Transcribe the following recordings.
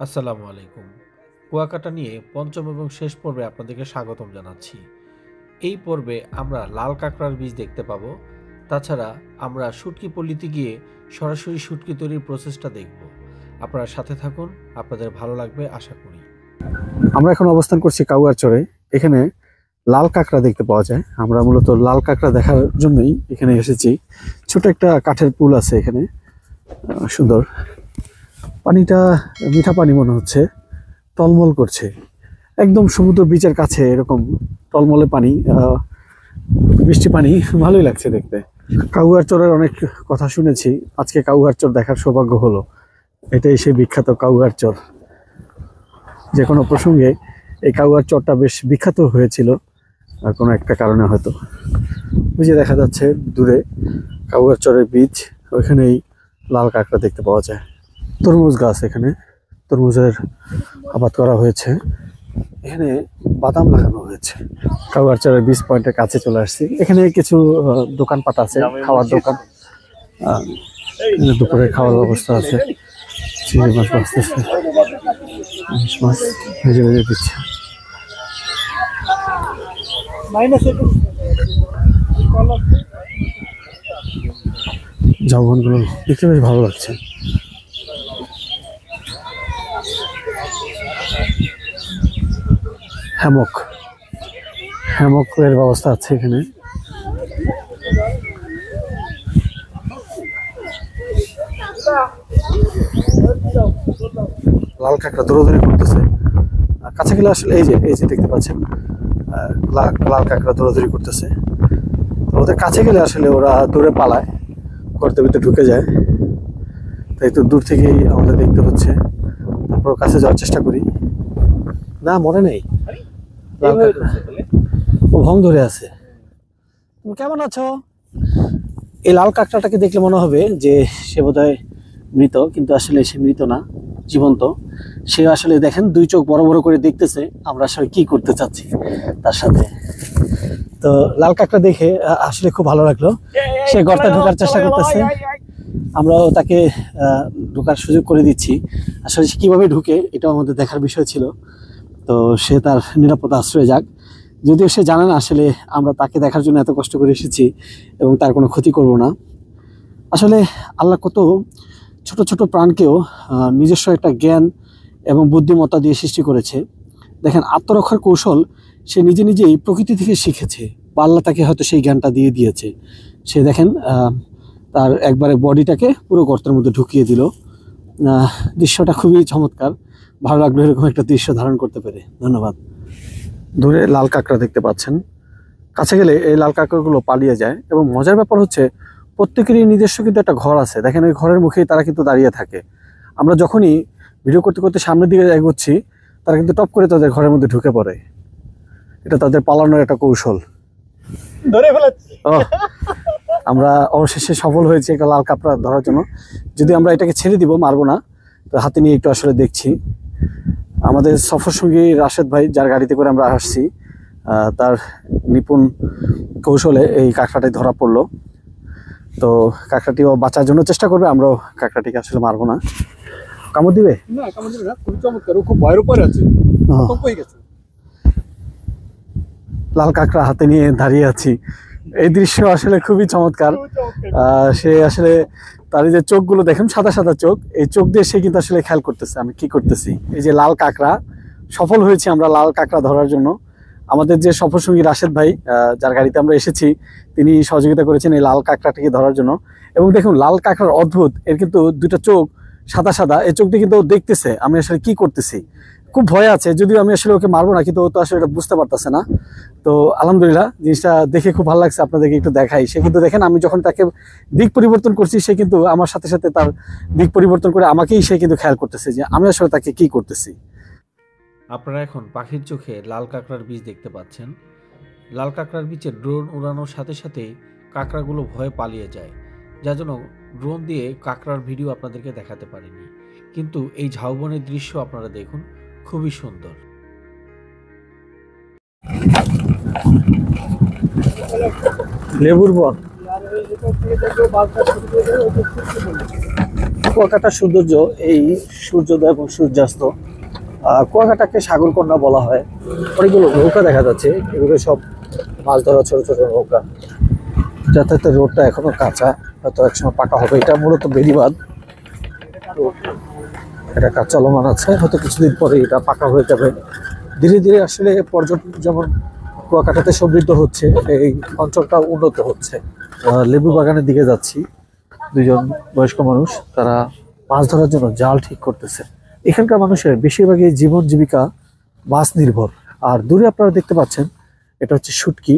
আসসালামু আলাইকুম। কুয়াকাটা নিয়ে পঞ্চম এবং শেষ পর্বে আপনাদেরকে স্বাগতম জানাচ্ছি। এই পর্বে আমরা লাল কাঁকড়ার বীজ দেখতে পাবো। তাছাড়া আমরা শুটকি পল্লীতে গিয়ে সরাসরি শুটকি তৈরির প্রসেসটা দেখব। আপনারা সাথে থাকুন, আপনাদের ভালো লাগবে আশা করি। আমরা এখন অবস্থান করছি কাউয়ারচরে। এখানে লাল কাঁকড়া দেখতে পাওয়া যায়। আমরা মূলত লাল কাঁকড়া দেখার জন্যই এখানে এসেছি। ছোট একটা কাঠের পুল আছে এখানে, সুন্দর। পানিটা মিঠা পানি মনে হচ্ছে, টলমল করছে, একদম সমুদ্র বিচের কাছে এরকম টলমলে পানি, বৃষ্টি পানি, ভালোই লাগছে দেখতে। কাউয়ারচরের অনেক কথা শুনেছি, আজকে কাউয়ারচর দেখার সৌভাগ্য হলো। এটাই সেই বিখ্যাত কাউয়ারচর। যে কোনো প্রসঙ্গে এই কাউয়ারচরটা বেশ বিখ্যাত হয়েছিল কোনো একটা কারণে হয়তো। বুঝে দেখা যাচ্ছে দূরে কাউয়ারচরের বীজ, ওইখানেই লাল কাঁকড়া দেখতে পাওয়া যায়। তরমুজ গাছ, এখানে তরমুজের আবাদ করা হয়েছে। এখানে বাদাম লাগানো হয়েছে। কাউয়ারচরের বীজ পয়েন্টের কাছে চলে আসছি। এখানে কিছু দোকানপাট আছে, খাওয়ার দোকান। দুপুরে খাওয়ার ব্যবস্থা আছে। চিংড়ি মাছ বাঁচতেছে, ইলিশ মাছ ভেজে ভেজে দিচ্ছে। ঝাউবনগুলো দেখতে বেশ ভালো লাগছে। হ্যামকের ব্যবস্থা আছে এখানে। লাল কাঁকড়া দৌড়াদৌড়ি করতেছে। কাছে গেলে আসলে এই যে দেখতে পাচ্ছেন, লাল কাঁকড়া দৌড়াদৌড়ি করতেছে। ওদের কাছে গেলে আসলে ওরা দূরে পালায়, গর্তের ভিতরে ঢুকে যায়। তাই তো দূর থেকেই আমাদের দেখতে হচ্ছে। তারপর কাছে যাওয়ার চেষ্টা করি। না, মনে নেই। ও ভং ধরে আছে। তুমি কেমন আছো? এই লাল কাঁকড়াটাকে দেখলে মনে হবে যে সে বোধহয় মৃত, কিন্তু আসলে সে মৃত না, জীবন্ত। সে আসলে দেখেন দুই চোখ বড় বড় করে দেখতেছে আমরা আসলে কি করতে চাচ্ছি তার সাথে। তো লাল কাঁকড়া দেখে আসলে খুব ভালো লাগলো। সে গর্তে ঢোকার চেষ্টা করতেছে, আমরাও তাকে ঢোকার সুযোগ করে দিচ্ছি। আসলে সে কিভাবে ঢুকে এটাও আমাদের দেখার বিষয় ছিল। তো সে তার নিরাপদ আশ্রয়ে যাক। যদিও সে জানে না আসলে আমরা তাকে দেখার জন্য এত কষ্ট করে এসেছি এবং তার কোনো ক্ষতি করব না। আসলে আল্লাহ কত ছোট ছোট প্রাণকেও নিজস্ব একটা জ্ঞান এবং বুদ্ধিমত্তা দিয়ে সৃষ্টি করেছে। দেখেন, আত্মরক্ষার কৌশল সে নিজে নিজেই প্রকৃতি থেকে শিখেছে, বা আল্লাহ তাকে হয়তো সেই জ্ঞানটা দিয়ে দিয়েছে। সে দেখেন তার একবারে বডিটাকে পুরো গর্তের মধ্যে ঢুকিয়ে দিল। দৃশ্যটা খুবই চমৎকার, ভালো লাগলো এরকম একটা দৃশ্য ধারণ করতে পেরে। ধন্যবাদ। দূরে লাল কাঁকড়া দেখতে পাচ্ছেন, কাছে গেলে এই লাল কাঁকড়াগুলো পালিয়ে যায়। এবং মজার ব্যাপার হচ্ছে প্রত্যেকেরই নিজস্ব কিন্তু একটা ঘর আছে। দেখেন, ওই ঘরের মুখেই তারা কিন্তু দাঁড়িয়ে থাকে। আমরা যখনই ভিডিও করতে করতে সামনের দিকে এগোচ্ছি, তারা কিন্তু টপ করে তাদের ঘরের মধ্যে ঢুকে পড়ে। এটা তাদের পালানোর একটা কৌশল। আমরা অবশেষে সফল হয়েছি একটা লাল কাঁকড়া ধরার জন্য। যদি আমরা এটাকে ছেড়ে দিব, মারবো না, তো হাতে নিয়ে একটু আসলে দেখছি। আমাদের সফর সঙ্গী রাশেদ ভাই, যার গাড়িতে করে আমরা আসছি, তার নিপুণ কৌশলে এই কাঁকড়াটাই ধরা পড়লো। তো কাঁকড়াটিও বাঁচার জন্য চেষ্টা করবে, আমরাও কাঁকড়াটিকে আসলে মারবো না। কামড় দিবে না? কামড় দিবে না, খুব চমৎকার। ও খুব ভয়ের উপরে আছে, হয়ে গেছে। লাল কাঁকড়া হাতে নিয়ে দাঁড়িয়ে আছি, এই দৃশ্য আসলে খুবই চমৎকার। সে আসলে তার যে চোখগুলো দেখেন, সাদা সাদা চোখ, এই চোখ দিয়ে সে কিন্তু আসলে খেয়াল করতেছে আমি কি করতেছি। এই যে লাল কাঁকড়া, সফল হয়েছি আমরা লাল কাঁকড়া ধরার জন্য। আমাদের যে সফরসঙ্গী রাশেদ ভাই, যার গাড়িতে আমরা এসেছি, তিনি সহযোগিতা করেছেন এই লাল কাঁকড়াটিকে ধরার জন্য। এবং দেখুন, লাল কাঁকড়ার অদ্ভুত, এর কিন্তু দুটো চোখ সাদা সাদা। এই চোখ দিয়ে কিন্তু ও দেখতেছে আমি আসলে কি করতেছি। খুব ভয় আছে, যদিও আমি আসলে ওকে মারবো না, কিন্তু ও তো আসলে এটা বুঝতে পারতেছে না। তো আলহামদুলিল্লাহ, জিনিসটা দেখে খুব ভালো লাগছে। আপনাদেরকে একটু দেখাই। সে কিন্তু দেখেন, আমি যখন তাকে দিক পরিবর্তন করছি, সে কিন্তু আমার সাথে সাথে তার দিক পরিবর্তন করে আমাকেই সে কিন্তু খেয়াল করতেছে যে আমি আসলে তাকে কি করতেছি। আপনারা এখন পাখির চোখে লাল কাঁকড়ার বীজ দেখতে পাচ্ছেন। লাল কাঁকড়ার বীজে ড্রোন উড়ানোর সাথে সাথে কাঁকড়াগুলো ভয়ে পালিয়ে যায়, যার জন্য ড্রোন দিয়ে কাঁকড়ার ভিডিও আপনাদেরকে দেখাতে পারিনি। কিন্তু এই ঝাউবনের দৃশ্য আপনারা দেখুন, খুবই সুন্দর। লেবুর বন। কুয়াকাটার সৌন্দর্য এই সূর্যোদয় এবং সূর্যাস্ত। কুয়াকাটাকে সাগরকন্যা বলা হয়। অনেকগুলো নৌকা দেখা যাচ্ছে, এগুলো সব মাছ ধরা ছোট ছোট নৌকা। যাতায়াতের রোডটা এখনো কাঁচা, হয়তো একসময় পাকা হবে। এটা মূলত বেড়িবাঁধ, এটা কাজ চলমান আছে, হয়তো কিছুদিন পরে এটা পাকা হয়ে যাবে। ধীরে ধীরে আসলে পর্যটন যেমন কুয়াকাটাতে সমৃদ্ধ হচ্ছে, এই অঞ্চলটা উন্নত হচ্ছে। লেবু বাগানের দিকে যাচ্ছি, দুইজন বয়স্ক মানুষ তারা মাছ ধরার জন্য জাল ঠিক করতেছে। এখানকার মানুষের বেশিরভাগই জীবন জীবিকা মাছ নির্ভর। আর দূরে আপনারা দেখতে পাচ্ছেন এটা হচ্ছে শুটকি।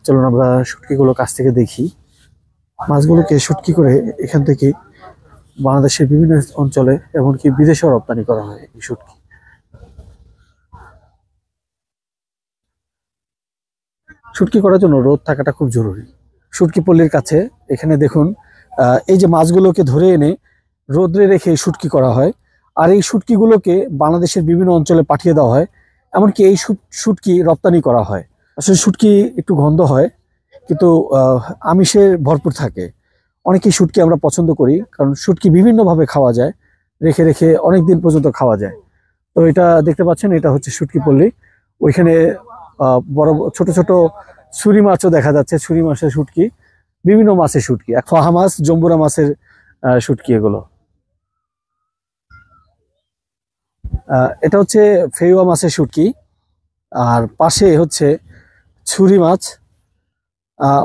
চলুন আমরা শুটকিগুলো কাছ থেকে দেখি। মাছগুলোকে শুটকি করে এখান থেকে বাংলাদেশের বিভিন্ন অঞ্চলে এমনকি বিদেশেও রপ্তানি করা হয় এই শুটকি। শুটকি করার জন্য রোদ থাকাটা খুব জরুরি। শুটকি পল্লীর কাছে এখানে দেখুন, এই যে মাছগুলোকে ধরে এনে রোদ্রে রেখে শুটকি করা হয়। আর এই শুটকিগুলোকে বাংলাদেশের বিভিন্ন অঞ্চলে পাঠিয়ে দেওয়া হয়, এমনকি এই শুটকি রপ্তানি করা হয়। আসলে শুটকি একটু গন্ধ হয়, কিন্তু আমিষের ভরপুর থাকে। অনেকেই শুটকি আমরা পছন্দ করি, কারণ শুটকি বিভিন্নভাবে খাওয়া যায়, রেখে রেখে অনেক দিন পর্যন্ত খাওয়া যায়। তো এটা দেখতে পাচ্ছেন, এটা হচ্ছে শুটকি পল্লী। ওইখানে বড় ছোট ছোট ছুরি মাছও দেখা যাচ্ছে, ছুরি মাছের শুটকি, বিভিন্ন মাছের শুটকি, ফাহা মাছ, জম্বুরা মাছের শুটকি এগুলো। এটা হচ্ছে ফেউয়া মাছের শুটকি, আর পাশে হচ্ছে ছুরি মাছ।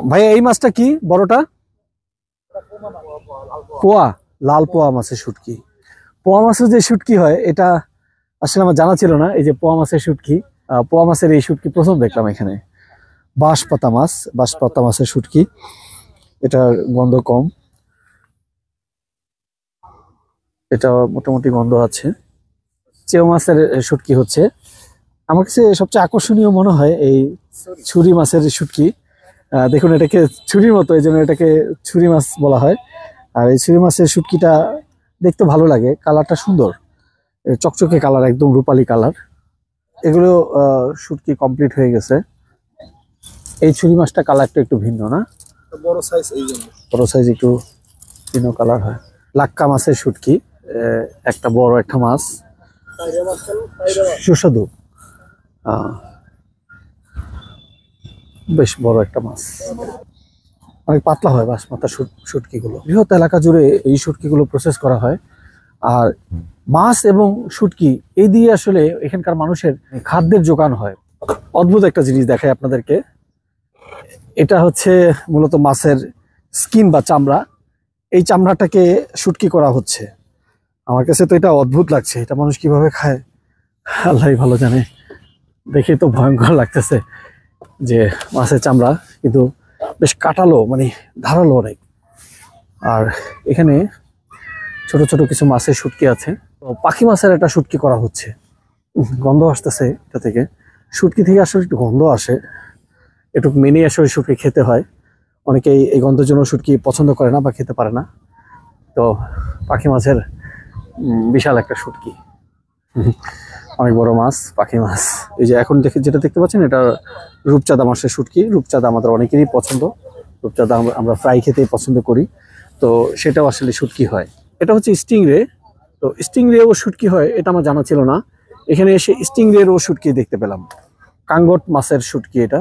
ভাইয়া এই মাছটা কি বড়টা? পোয়া, লাল পোয়া মাছের শুটকি। পোয়া মাছের যে শুটকি হয় এটা আসলে আমার জানা ছিল না। এই যে পোয়া মাছের শুটকি, পোয়া মাছের এই শুটকি প্রথম দেখলাম এখানে। বাঁশপাতা মাছ, বাঁশপাতা মাছের শুটকি, এটার গন্ধ কম, এটা মোটামুটি গন্ধ আছে। চেউ মাছের শুটকি হচ্ছে আমার কাছে সবচেয়ে আকর্ষণীয় মনে হয় এই ছুরি মাছের শুটকি। দেখুন এটাকে ছুরির মতো, এই জন্য এটাকে ছুরি মাছ বলা হয়। আর এই ছুরি মাছের শুটকিটা দেখতে ভালো লাগে, কালারটা সুন্দর, চকচকে কালার, একদম রূপালী কালার। এগুলো শুটকি কমপ্লিট হয়ে গেছে। এই ছুরি মাছটা কালারটা একটু ভিন্ন, না বড় সাইজ, এই জন্য বড় সাইজ একটু ভিন্ন কালার হয়। লাক্কা মাছের শুটকি, একটা বড় একটা মাছ, সুস্বাদু, বেশ বড় একটা মাছ, অনেক পাতলা হয় বাঁশপাতা শুটকিগুলো। বৃহৎ এলাকা জুড়ে এই শুটকিগুলো প্রসেস করা হয়। আর মাছ এবং শুটকি এই দিয়ে আসলে এখানকার মানুষের খাদ্যের যোগান হয়। অদ্ভুত একটা জিনিস দেখায় আপনাদেরকে। এটা হচ্ছে মূলত মাছের স্কিন বা চামড়া, এই চামড়াটাকে শুটকি করা হচ্ছে। আমার কাছে তো এটা অদ্ভুত লাগছে, এটা মানুষ কিভাবে খায় আল্লাহ ভালো জানে। দেখে তো ভয়ঙ্কর লাগতেছে যে মাছের চামড়া, কিন্তু বেশ কাটালো, মানে ধারালো অনেক। আর এখানে ছোট ছোট কিছু মাছের শুটকি আছে। তো পাখি মাছের একটা শুটকি করা হচ্ছে, গন্ধ আসতেছে এটা থেকে। শুটকি থেকে আসলে একটু গন্ধ আসে, একটু মেনে আসলে শুটকি খেতে হয়। অনেকেই এই গন্ধের জন্য শুটকি পছন্দ করে না বা খেতে পারে না। তো পাখি মাছের বিশাল একটা শুটকি, অনেক বড় মাছ, পাখি মাছ। এই যে এখন যেটা দেখতে পাচ্ছেন, এটা রূপচাঁদা মাছের শুটকি। রূপচাঁদা আমাদের অনেকেরই পছন্দ, রূপচাঁদা আমরা ফ্রাই খেতেই পছন্দ করি। তো সেটাও আসলে শুটকি হয়। এটা হচ্ছে স্টিংরে। তো স্টিংরে ও শুটকি হয় এটা আমার জানা ছিল না। এখানে এসে স্টিংরের ও শুটকি দেখতে পেলাম। কাঙ্গট মাছের শুটকি এটা।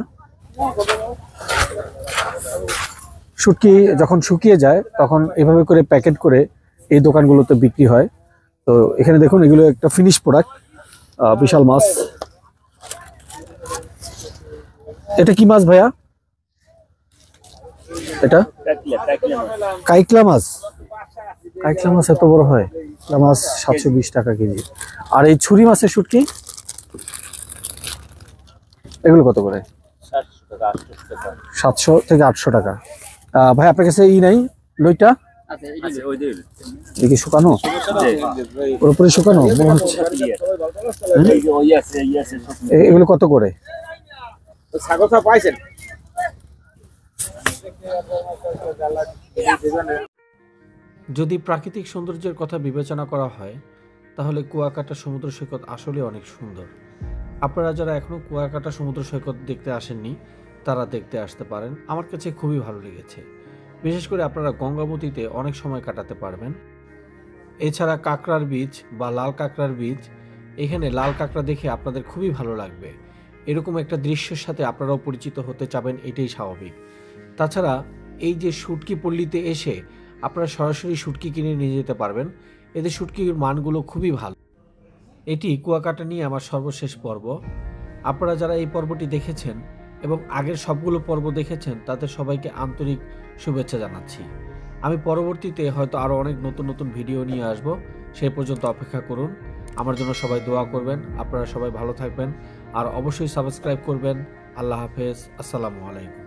শুটকি যখন শুকিয়ে যায় তখন এভাবে করে প্যাকেট করে এই দোকানগুলোতে বিক্রি হয়। তো এখানে দেখুন এগুলো একটা ফিনিশ প্রোডাক্ট, বিশাল মাছ। এটা কি মাছ ভাইয়া? এটা কাইকলা মাছ। কাইকলা মাছ এত বড় হয়? কাইকলা মাছ 720 টাকা কেজি। আর এই ছুরি মাছের শুটকি এগুলো কত করে? 700 থেকে 800 টাকা। ভাই আপনার কাছে নাই লইটা? দেখি শুকানো, পুরোপুরি শুকানো মনে হচ্ছে। এগুলো কত করে? যদি প্রাকৃতিক সৌন্দর্যের কথা বিবেচনা করা হয় তাহলে কুয়াকাটা সমুদ্র সৈকত আসলে অনেক সুন্দর। আপনারা যারা এখনো কুয়াকাটা সমুদ্র সৈকত দেখতে আসেননি তারা দেখতে আসতে পারেন। আমার কাছে খুবই ভালো লেগেছে, বিশেষ করে আপনারা গঙ্গাবতীতে অনেক সময় কাটাতে পারবেন। এছাড়া কাঁকড়ার বীজ বা লাল কাঁকড়ার বীজ, এখানে লাল কাঁকড়া দেখে আপনাদের খুবই ভালো লাগবে। এরকম একটা দৃশ্যের সাথে আপনারাও পরিচিত হতে চাবেন, এটাই স্বাভাবিক। তাছাড়া এই যে শুটকি পল্লীতে এসে আপনারা সরাসরি শুটকি কিনে নিয়ে যেতে পারবেন। এদের শুটকির মানগুলো খুবই ভালো। এটি কুয়াকাটা নিয়ে আমার সর্বশেষ পর্ব। আপনারা যারা এই পর্বটি দেখেছেন এবং আগের সবগুলো পর্ব দেখেছেন তাদের সবাইকে আন্তরিক শুভেচ্ছা জানাচ্ছি। আমি পরবর্তীতে হয়তো আরও অনেক নতুন নতুন ভিডিও নিয়ে আসব। সেই পর্যন্ত অপেক্ষা করুন। আমার জন্য সবাই দোয়া করবেন। আপনারা সবাই ভালো থাকবেন আর অবশ্যই সাবস্ক্রাইব করবেন। আল্লাহ হাফেজ। আসসালামু আলাইকুম।